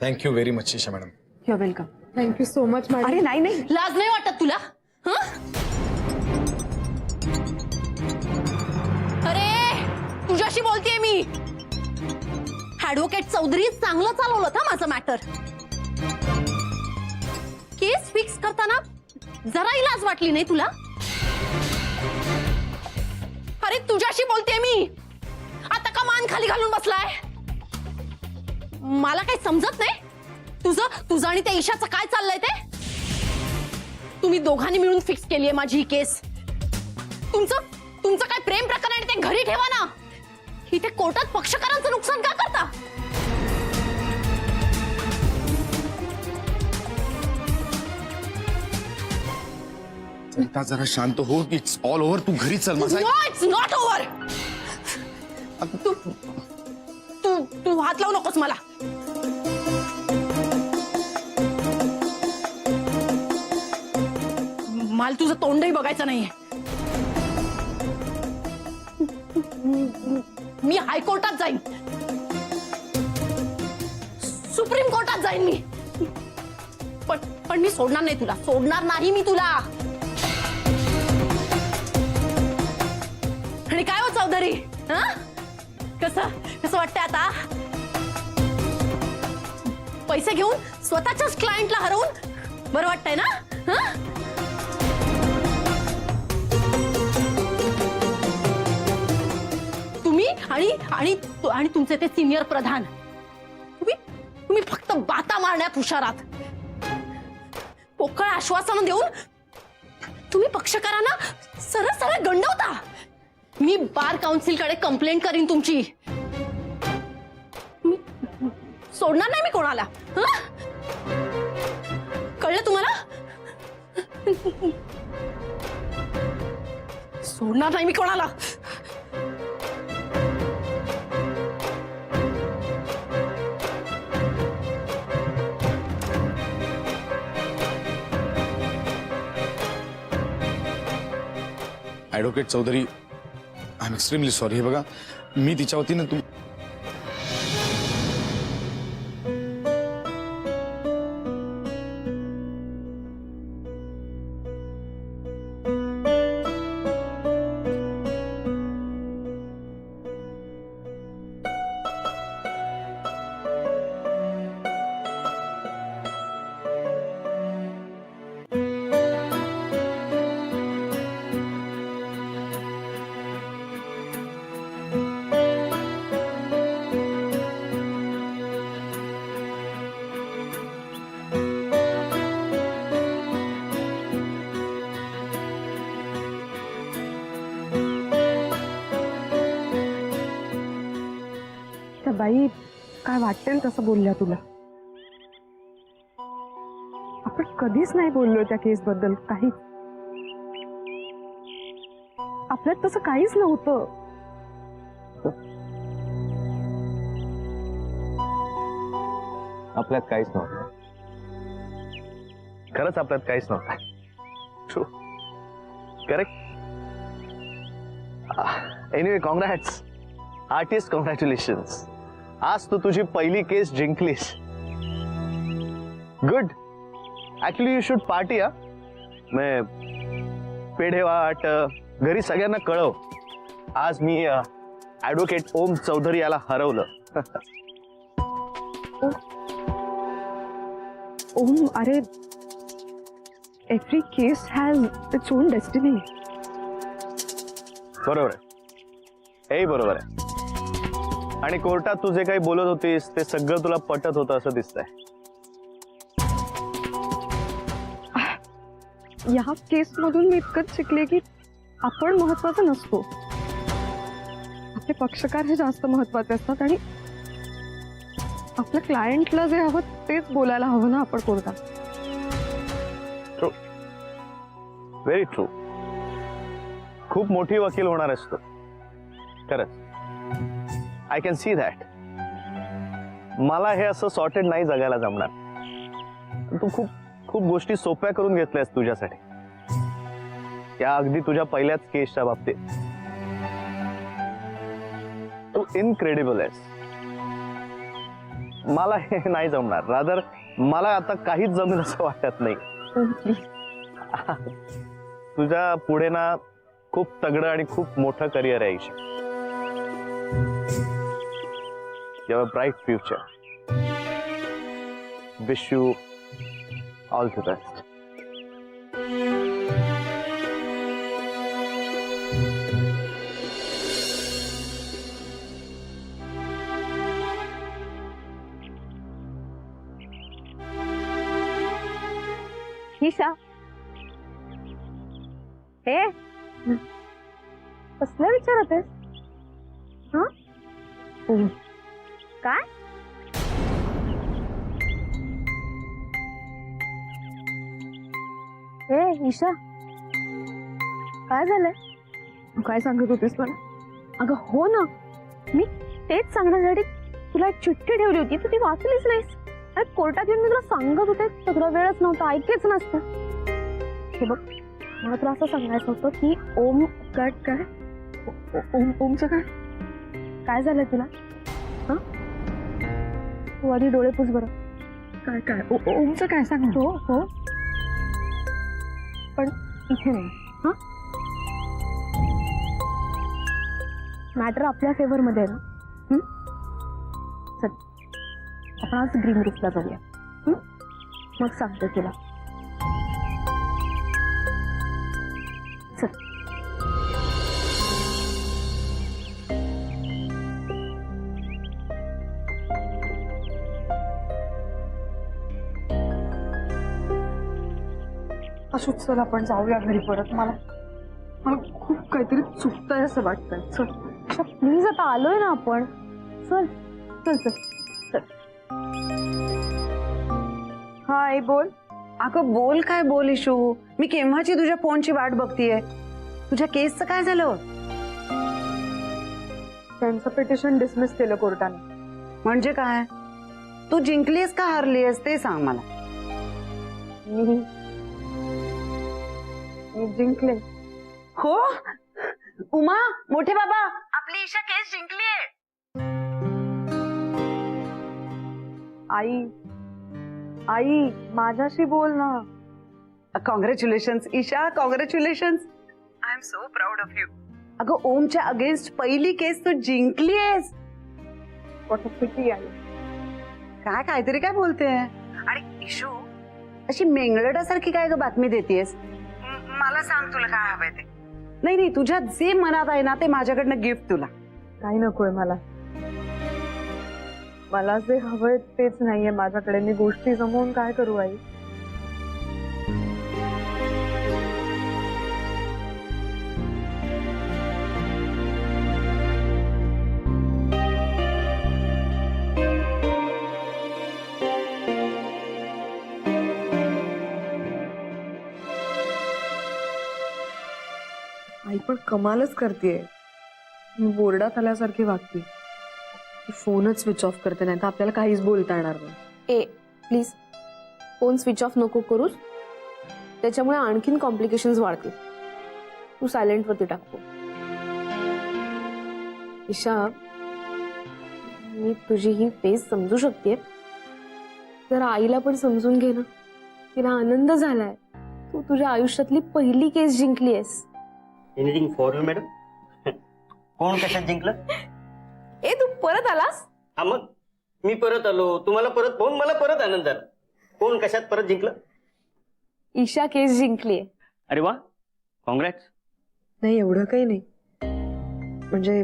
Thank you very much Sheesha madam. You are welcome. Thank you so much madam. अरे नाही नाही, लाज नाही वाटत तुला? अरे तुझ्याशी बोलतेय मी. ऍडव्होकेट चौधरी चांगलं चालवलं था माझं मॅटर. केस फिक्स करताना जराही लाज वाटली नाही तुला? अरे तुझ्याशी बोलतेय मी. आता का मान खाली घालून बसलाय? मला काही समजत नाही. तुझं आणि त्या ईशाचं काय चाललंय ते? तुम्ही दोघांनी मिळून फिक्स केलीये माझी ही केस. तुमचं काय प्रेम प्रकरण आहे ते घरी ठेवा ना. इथे कोर्टात पक्षकारांचं नुकसान का करता? आता जरा शांत हो. It's all over. तू घरी चल. माझा नो, इट्स नॉट ओव्हर. तू हात लावू नकोस मला. मला तुझं तोंडही बघायचं नाहीये. मी हायकोर्टात जाईन, सुप्रीम कोर्टात जाईन मी. पण मी सोडणार नाही तुला. सोडणार नाही मी तुला. आणि काय हो चौधरी, कसं वाटतंय आता? पैसे घेऊन स्वतःच्याच क्लायंटला हरवून बरं वाटतंय ना? तुम्ही आणि तुमचे ते सिनियर प्रधान, तुम्ही फक्त बाता मारण्यात हुशार आहात. पोकळ आश्वासन देऊन तुम्ही पक्षकारांना सरळ सरळ गंडवता. मी बार काउन्सिलकडे कंप्लेंट करीन तुमची. मी सोडणार नाही मी कोणाला. कळलं तुम्हाला? सोडणार नाही मी कोणाला. Advocate Chaudhary, I am extremely sorry. हे बघा, मी तिच्या वतीनं बाई काय वाटेल तसं बोलल्या तुला. आपण कधीच नाही बोललो त्या केस बद्दल. काहीच. आपल्यात तसं काहीच नव्हतं. आपल्यात काहीच नव्हतं. खरंच आपल्यात काहीच नव्हतं. True. Correct. Anyway, congrats artist. Congratulations. आज तू तुझी पहिली केस जिंकलीस. Good. Actually you should party. मैं पेढे वाट, घरी सगळ्यांना कळव. आज मी ऍडव्होकेट ओम चौधरी याला हरवलं. ओम, अरे every case has its own destiny. बरोबर आहे. हे बरोबर आहे. आणि कोर्टात तू जे काही बोलत होतीस ते सगळं तुला पटत होतं असं दिसतंय. या केस मधून मी इतकंच शिकले की आपण महत्वाचं नसतो. आपले पक्षकार हे जास्त महत्वाचे असतात. आणि आपल्या क्लायंटला जे हवं तेच बोलायला हवं ना आपण कोर्टात. ट्रू. Very true. खूप मोठी वकील होणार असतो. खरंच. I can see that. मला हे असं सॉर्टेड नाही जगायला जमणार. तू खूप खूप गोष्टी सोप्या करून घेतल्यास तुझ्यासाठी. या अगदी तुझ्या पहिल्याच केसच्या बाबतीत. तू इनक्रेडिबल आहेस. मला हे नाही जमणार. रादर मला आता काहीच जमेल असं वाटत नाही. तुझ्या पुढे ना खूप तगडं आणि खूप मोठं करिअर आहे Isha. You have a bright future. Wish you all the best. Isha, हे कसलं विचारत आहेस? हा काय? हे ईशा, काय झालंय? काय सांगत होतेस मला? अगं हो ना, मी तेच सांगण्यासाठी तुला एक चिठ्ठी ठेवली होती, तू ती वाचलीच नाहीस. अरे कोर्टात येऊन मी तुला सांगत होते, सगळं वेळच नव्हता, ऐकेच नसतं. हे बघ, मला तुला असं सांगायचं होतं की ओम काय काय ओमचं काय काय झालंय तुला? हा, तू आधी डोळे पुस बरं. काय काय ओमचं काय सांग. हो हो, पण इथे नाही. हा, मॅटर आपल्या फेवर मध्ये आहे ना. चल आपण आज ग्रीन रूफला जाऊया. मग सांगते तुला. चल. अशोक, चल आपण जाऊया घरी परत. मला खूप काहीतरी चुकतंय असं वाटतंय. चल प्लीज, आता आलोय ना आपण. चल चल चल चल. हा आई बोल. अगं बोल. काय बोल इशू? मी केव्हाची तुझ्या फोनची वाट बघतीये. तुझ्या केसचं काय झालं? त्यांचं पिटिशन डिसमिस केलं कोर्टाने. म्हणजे काय? तू जिंकलीस का हारलीस ते सांग मला. मी जिंकले. हो उमा, मोठे बाबा, आपली ईशा केस जिंकलीये. आई आई माझ्याशी बोल ना. Congratulations Isha, congratulations. I am so proud of you. अगं ओमच्या अगेन्स्ट पहिली केस तू जिंकलीयेस. किती आई. काय काहीतरी काय बोलते. आणि इशू अशी मेंगलटासारखी काय ग बातमी देतेस? मला सांग तुला काय हवंय ते. नाही नाही, तुझ्या जे मनात आहे ना ते माझ्याकडनं गिफ्ट तुला. काही नकोय मला. मला जे हवंय तेच नाहीये माझ्याकडे. मी गोष्टी जमवून काय करू आई? आई पण कमालच करतेय. मी बोर्डात आल्यासारखी वागते. फोनच स्विच ऑफ करते, नाही तर आपल्याला काहीच बोलता येणार नाही. ए प्लीज, फोन स्विच ऑफ नको करूस. त्याच्यामुळे आणखीन कॉम्प्लिकेशन्स वाढतील. तू सायलेंट वरती टाकतो. ईशा, मी तुझी ही फेस समजू शकते. जरा आईला पण समजून घे ना. तिला आनंद झालाय. तू तुझ्या आयुष्यातली पहिली केस जिंकलीयस. Anything for you madam. कोण कशात जिंकलं? ए तू परत आलास? हा मग मी परत आलो. तुम्हाला परत पाहून मला परत आनंद झाला. कोण कशात परत जिंकलं? ईशा केस जिंकलीये. अरे वा, कॉंग्रॅट्स. नाही एवढं काही नाही. म्हणजे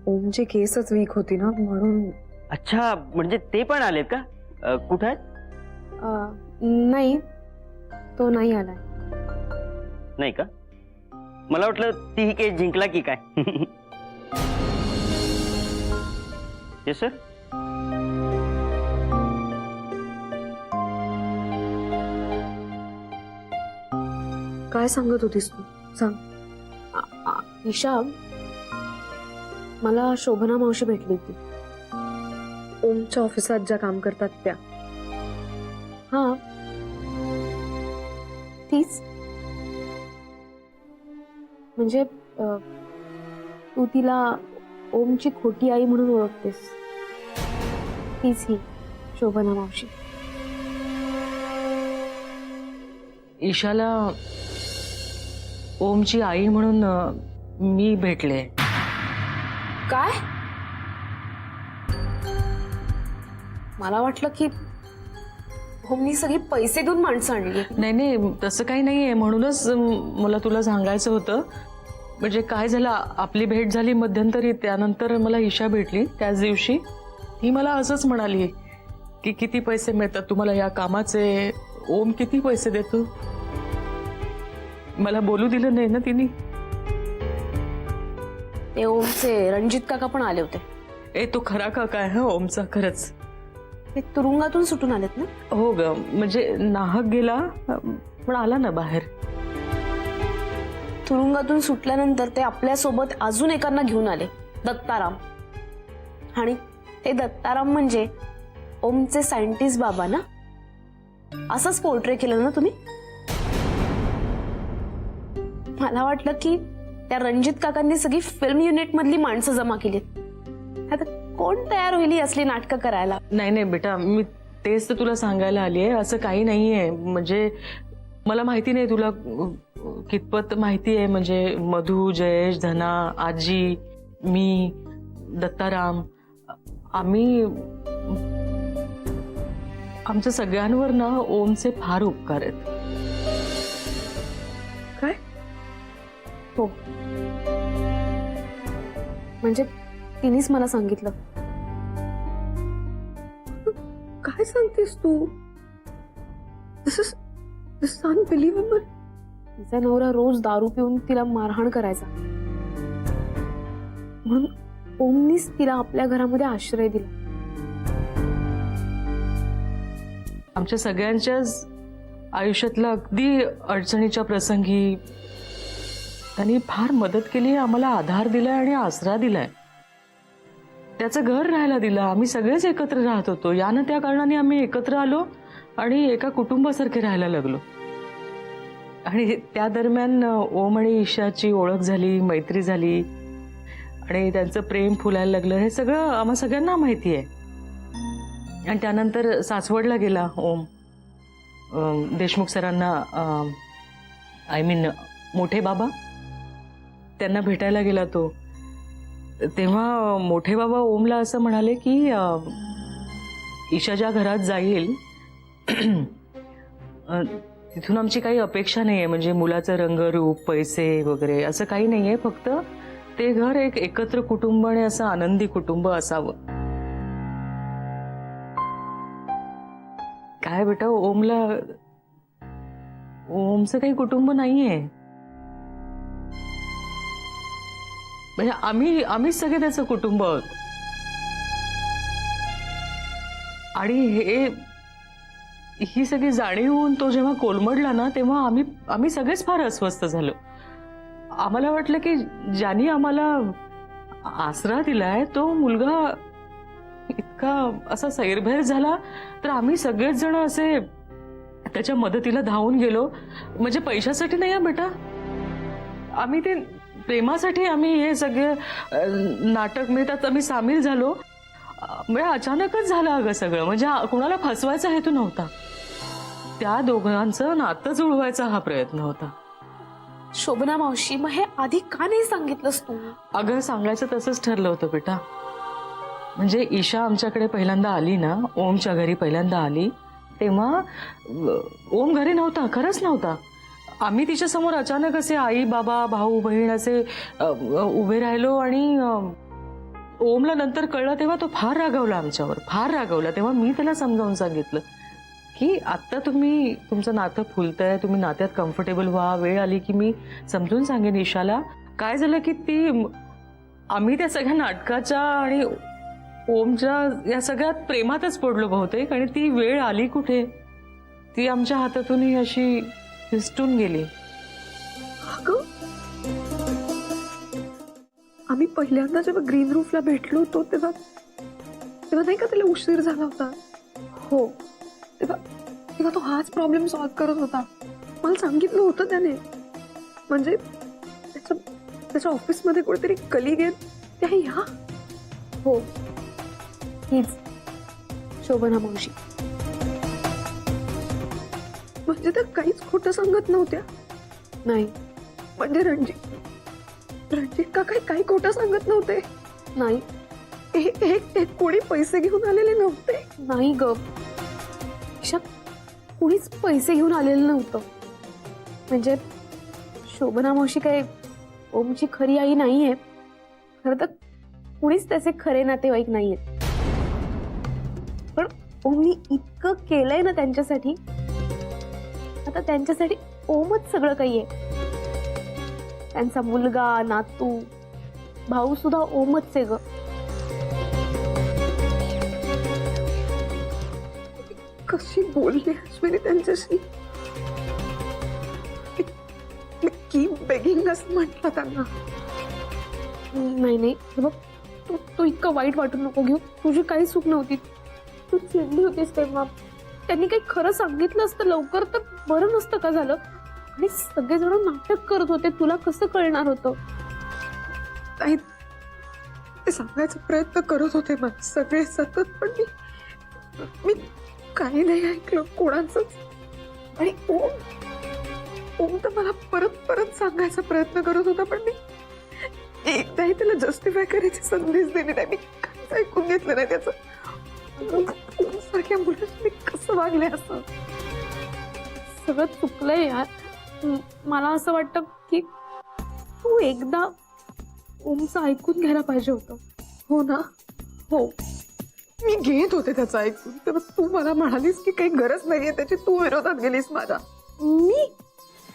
ओमची केसच वीक होती ना म्हणून. अच्छा, म्हणजे ते पण आलेत का? कुठे आहेत? नाही, तो नाही आलाय. नाही का? मला वाटलं तीही केस जिंकला की काय. Yes sir. काय सांगत होतीस तू? सांग. ईशा, मला शोभना मावशी भेटली होती. ओमच्या ऑफिसात ज्या काम करतात त्या. हा तीच. म्हणजे तू तिला ओमची खोटी आई म्हणून ओळखतेस. तीच ही शोभना मावशी. ईशाला ओमची आई म्हणून मी भेटले. काय? मला वाटलं की ओमनी सगळी पैसे देऊन माणसं आणली. नाही नाही, तसं काही नाहीये, म्हणूनच मला तुला सांगायचं होतं. म्हणजे काय झालं, आपली भेट झाली मध्यंतरी, त्यानंतर मला ईशा भेटली त्याच दिवशी. ती मला असंच म्हणाली की किती पैसे मिळतात तुम्हाला या कामाचे, ओम किती पैसे देतो. मला बोलू दिलं नाही ना तिने. ते ओमचे रणजित काका पण आले होते. ए, तो खरा काका आहे हा ओमचा, खरंच. ते तुरुंगातून सुटून आलेत ना? हो ग, म्हणजे नाहक गेला पण आला ना बाहेर. तुरुंगातून सुटल्यानंतर ते आपल्यासोबत अजून एकांना घेऊन आले, दत्ताराम. आणि ते दत्ताराम म्हणजे ओमचे सायंटिस्ट बाबा ना? असंच पोर्ट्रे केलं ना तुम्ही? मला वाटलं की त्या रणजित काकांनी सगळी फिल्म युनिट मधली माणसं जमा केलीत. आता कोण तयार होईल ही असली नाटकं करायला? नाही नाही बेटा, मी तेच तर तुला सांगायला आली आहे. असं काही नाहीये. म्हणजे मला माहिती नाही तुला कितपत माहिती आहे. म्हणजे मधू, जयेश, धना, आजी, मी, दत्ताराम, आम्ही, आमच्या सगळ्यांवर ना ओमचे फार उपकार आहेत. काय? हो, म्हणजे तिनेच मला सांगितलं. काय सांगतेस तू? दिस इज अनबिलिव्हेबल. तिचा नवरा रोज दारू पिऊन तिला मारहाण करायचा, म्हणून ओमनीच तिला आपल्या घरामध्ये आश्रय दिला. आमच्या सगळ्यांच्याच आयुष्यातल्या अगदी अडचणीच्या प्रसंगी त्यांनी फार मदत केली, आम्हाला आधार दिलाय आणि आसरा दिलाय. त्याचं घर राहायला दिलं. आम्ही सगळेच एकत्र राहत होतो. यानं त्या कारणाने आम्ही एकत्र आलो आणि एका कुटुंबासारखे राहायला लागलो. आणि त्या दरम्यान ओम आणि ईशाची ओळख झाली, मैत्री झाली आणि त्यांचं प्रेम फुलायला लागलं. हे सगळं आम्हा सगळ्यांना माहिती आहे. आणि त्यानंतर सासवडला गेला ओम. देशमुख सरांना, आय मीन मोठे बाबा, त्यांना भेटायला गेला तो. तेव्हा मोठे बाबा ओमला असं म्हणाले की ईशा ज्या घरात जाईल तिथून आमची काही अपेक्षा नाही आहे. म्हणजे मुलाचं रंगरूप, पैसे वगैरे असं काही नाही आहे. फक्त ते घर एक एकत्र कुटुंब आणि असं आनंदी कुटुंब असावं. काय बेटा, ओमचं काही कुटुंब नाहीये. म्हणजे आम्हीच सगळे त्याचं कुटुंब आहोत. आणि ही सगळी जाणीव होऊन तो जेव्हा कोलमडला ना, तेव्हा आम्ही सगळेच फार अस्वस्थ झालो. आम्हाला वाटलं की ज्यांनी आम्हाला आसरा दिलाय तो मुलगा इतका असा सैरभैर झाला, तर आम्ही सगळेच जण असे त्याच्या मदतीला धावून गेलो. म्हणजे पैशासाठी नाही बेटा, आम्ही ते प्रेमासाठी आम्ही हे सगळे नाटक मिळतात आम्ही सामील झालो. म्हणजे अचानकच झालं अगं सगळं. म्हणजे कुणाला फसवायचा हेतू नव्हता. त्या दोघांचं नातं जुळवायचा हा प्रयत्न होता. शोभना मावशी, मग हे आधी का नाही सांगितलंस तू? अगं सांगायचं तसंच ठरलं होतं बेटा. म्हणजे ईशा आमच्याकडे पहिल्यांदा आली ना, ओमच्या घरी पहिल्यांदा आली, तेव्हा ओम घरी नव्हता, खरंच नव्हता. आम्ही तिच्या समोर अचानक असे आई बाबा भाऊ बहीण असे उभे राहिलो. आणि ओमला नंतर कळलं तेव्हा तो फार रागावला आमच्यावर, फार रागावला. तेव्हा मी त्याला समजावून सांगितलं की आत्ता तुमचं नातं फुलतंय, तुम्ही नात्यात कम्फर्टेबल व्हा, वेळ आली की मी समजून सांगेन ईशाला. काय झालं की आम्ही त्या सगळ्या नाटकाच्या आणि ओमच्या या सगळ्यात प्रेमातच पडलो बहुतेक. आणि ती वेळ आली कुठे, ती आमच्या हातातूनही अशी हिसटून गेली. अगं, आम्ही पहिल्यांदा जेव्हा ग्रीन रूफला भेटलो होतो तेव्हा नाही का त्याला उशीर झाला होता? हो, तेव्हा तो हाच प्रॉब्लेम सॉल्व्ह करत होता. मला सांगितलं होतं त्याने. म्हणजे त्याच्या ऑफिसमध्ये कुठेतरी कलिग आहेत त्या ह्या. हो, हीच शोभना मावशी. म्हणजे त्या काहीच खोटं सांगत नव्हत्या. नाही म्हणजे रणजित काका काही खोटं सांगत नव्हते. नाही एक कोणी पैसे घेऊन आलेले नव्हते. नाही ग ईशा, कुणीच पैसे घेऊन आलेलं नव्हतं. म्हणजे शोभना मावशी काय ओमची खरी आई नाहीये. खरं तर कुणीच त्याचे खरे नातेवाईक नाहीयेत. पण ओमनी इतकं केलंय ना त्यांच्यासाठी, आता त्यांच्यासाठी ओमच सगळं काही आहे. त्यांचा मुलगा, नातू, भाऊ सुद्धा ओमच आहे ग. कशी बोलली अश्विनी त्यांच्याशी. कीप बेगिंग असं म्हटलं त्यांना. नाही नाही हे बघ, तू इतकं वाईट वाटू नको घेऊ. तुझी काही चूक नव्हती. तू चिडली होतीस तेव्हा. त्यांनी काही खरं सांगितलं असतं लवकर तर बरं नसतं का झालं. आणि सगळेजण नाटक करत होते, तुला कसं कळणार होतं. ताई, ते सांगायचा प्रयत्न करत होते मला सगळे सतत, पण मी काही नाही ऐकलं कोणाचंच. आणि ओम तर मला परत परत सांगायचा प्रयत्न करत होता, पण मी एकदाही त्याला जस्टिफाय करायची संधीच दिली नाही. मी काहीच ऐकून घेतलं नाही त्याचं. सारख्या मुलांना मी कसं वागले असं. सगळं चुकलंय यार. मला असं वाटतं की तू एकदा ओमचं ऐकून घ्यायला पाहिजे होतं. हो ना. हो, मी घेत होते त्याचं ऐकून, तेव्हा तू मला म्हणालीस की काही गरज नाहीये त्याची, तू विरोधात गेलीस माझ्या.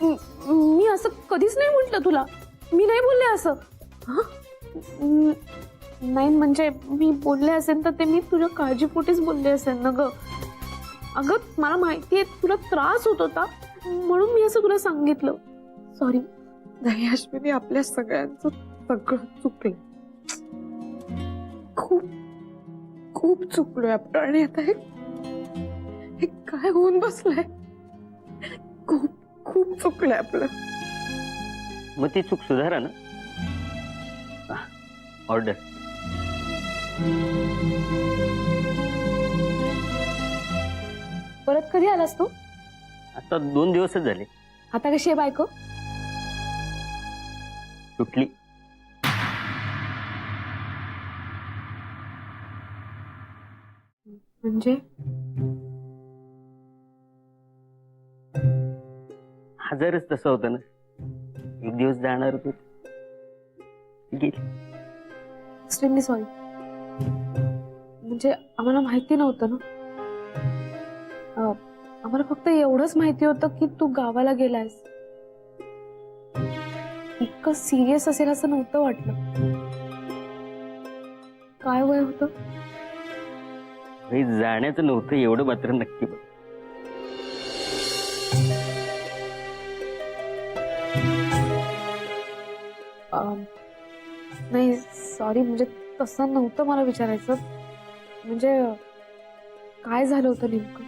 मी असं कधीच नाही म्हटलं तुला. मी नाही बोलले असं. नाही म्हणजे मी बोलले असेल तर ते मी तुझ्या काळजीपोटीच बोलले असेल ना ग. अगं मला माहितीये तुला त्रास होत होता म्हणून मी असं तुला सांगितलं. सॉरी. नाही अश्विनी, आपल्या सगळ्यांचं सगळं चुकलं. खूप खूप चुकलोय आपण. आणि आता हे काय होऊन बसलंय. खूप खूप चुकलंय आपलं. मग ती चूक सुधारा ना. ऑर्डर. परत कधी आलास तू? आता 2 दिवसच झाले. आता कशी आहे बायको? सुटली. म्हणजे हजारच तसं होतं ना. एक दिवस जाणार होतो, गेली. Extremely sorry. म्हणजे आम्हाला माहिती नव्हतं ना. आम्हाला फक्त एवढंच माहिती होतं की तू गावाला गेलायस. इतकं सिरियस असेल असं नव्हतं वाटलं. काय वय होतं? जाण्याचं नव्हतं एवढं मात्र नक्की. बघ, नाही सॉरी, म्हणजे तसं नव्हतं मला विचारायचं. म्हणजे काय झालं होतं नेमकं?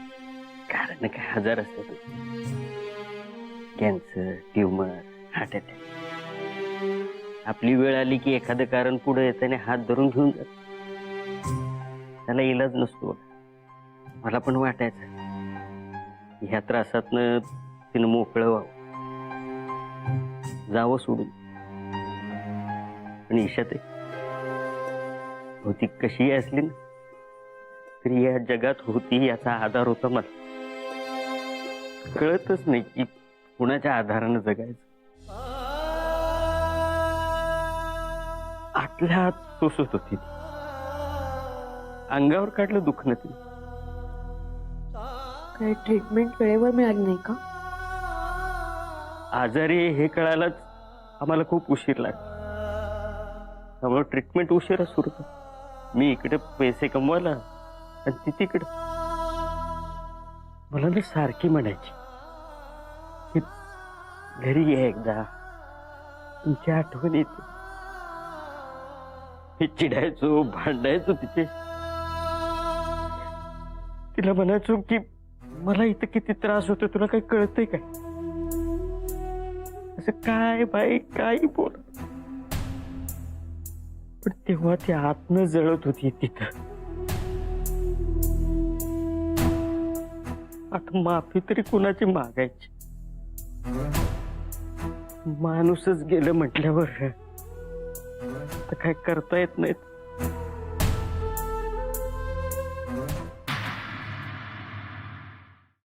कारण काय हजार असतात. Cancer, tumour, heart attack. आपली वेळ आली की एखादं कारण पुढे येताना हात धरून घेऊन जात. त्याला इलाज नसतो. मला पण वाटायचं ह्या त्रासातनं तिनं मोकळं व्हावं, जावं सोडून. पण ईशात होती कशी असली ना तरी या जगात होती याचा आधार होता मला. कळतच नाही की कुणाच्या आधारानं जगायचं. आतल्या आत सोसत होती. अंगावर काढलं दुःख न तिने. काय ट्रीटमेंट वेळेवर मिळाली नाही का? आजारी हे कळायलाच आम्हाला खूप उशीर लागला. त्यामुळे ट्रीटमेंट उशिरा सुरू होतं. मी इकडे पैसे कमवायला आणि ती तिकडे. मला ना सारखी म्हणायची की घरी ये एकदा, तुमची आठवण येते. हे चिडायचो, भांडायचो तिचे. तिला म्हणायचो की मला इथं किती त्रास होतो तुला काही कळतंय काय? असं काय बाई काही बोल. पण तेव्हा ती आतनं जळत होती तिथं. आता माफी तरी कुणाची मागायची? माणूसच गेलं म्हटल्यावर आता काय करता येत नाहीत.